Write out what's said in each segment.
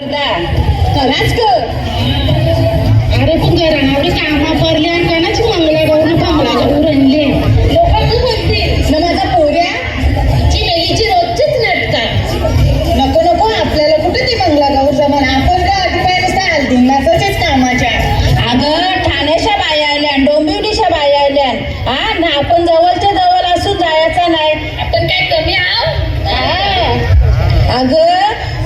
खराच कर. अरे पण घरावर कामा पडले आणि कानाची मंगळागौर कमळागौर आणले लोक तू म्हणतील ना माझा पोऱ्या ची मेलीची रोजचीच नाटका. नको नको आपल्याला कुठे ती मंगळागौर जमान आपण का आठवड्या नुसता हल्दीनाचंच कामाच्या. अगं ठाण्याच्या बाया आल्या डोंबिवलीच्या बाया आल्या हा ना आपण जवळच्या जवळ असून जायचा नाही. आपण काय कमी आहोत. अगं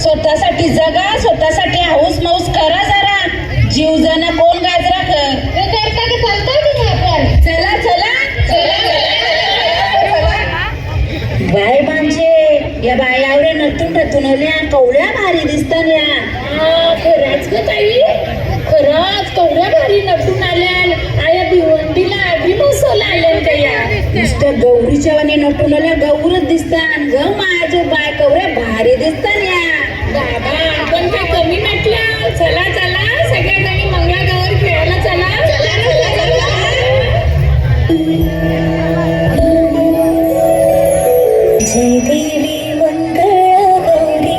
स्वतःसाठी जगा स्वतःसाठी हाऊस माऊस करा जरा. जीव जना कोण गाजरा करता की चालता की आपण चला चला बाय म्हणजे या बायावरे नटून नटून आल्या कवड्या भारी दिसतात या. खरंच ग ताई खरंच कवड्या भारी नटून आल्या आया भिवंडीला आधी बसवला आल्या त्या नुसतं गौरीच्या वाणी नटून आल्या गौरच दिसतात ग माझ्या बाय कवड्या भारी दिसतात या. बाबा आपण काय कमी म्हटलं. चला चला सगळ्या जणी मंगळागौर खेळायला चला. जय देवी मंगळा गौरी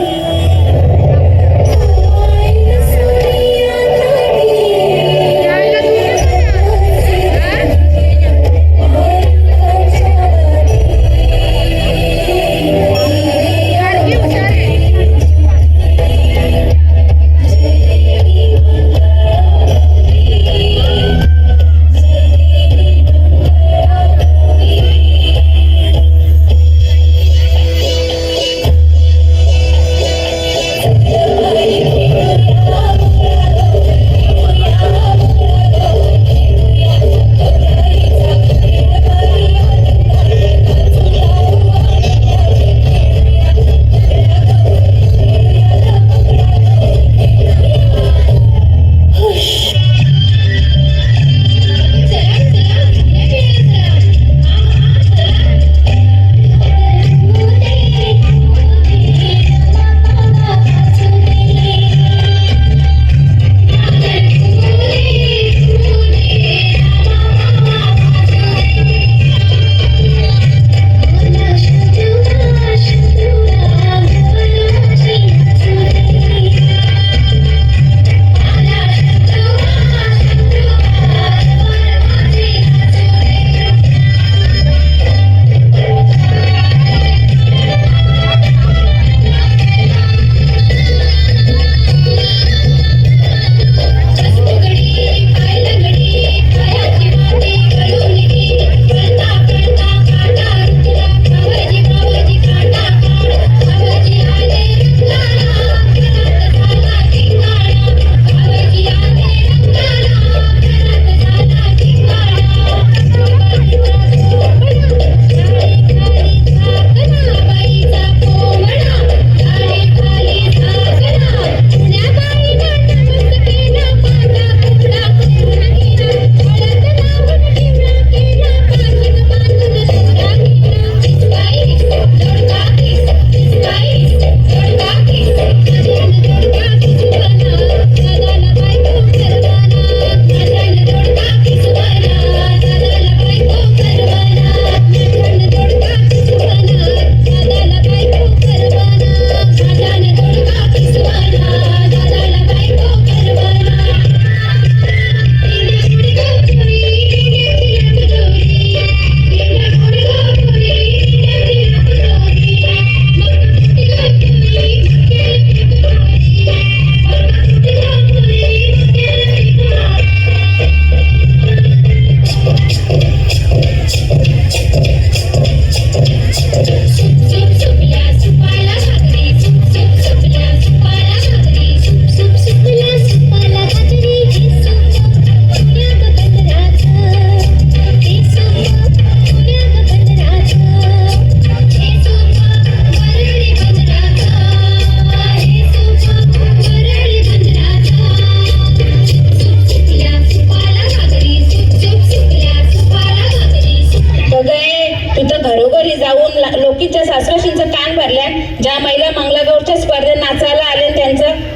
लोकीच्या सासरशींचं कान भरल्या ज्या महिला मंगळागौरच्या स्पर्धेत नाचायला आले त्यांचं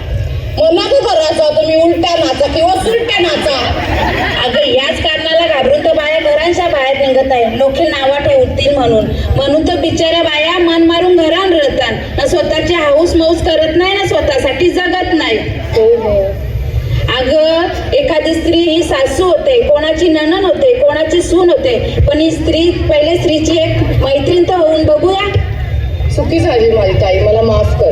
नको करायचं तुम्ही उलटा नाचा किंवा सुलटा नाचा. अगं याच कारणाला घाबरून तर बाया घरांच्या बाहेर निघत आहे लोक नावा ठेवतील म्हणून तर बिचाऱ्या बाया मन मारून घरात रडतात स्वतःची हाऊस मौस करत नाही ना, स्वतःसाठी जगत नाही. अगं एखादी स्त्री ही सासू होते, कोणाची नणन होते, कोणाची सून होते, पण ही स्त्री पहिले स्त्रीची एक मैत्रीण तर होऊन बघूया. चुकी झाली माझी ताई, मला माफ कर.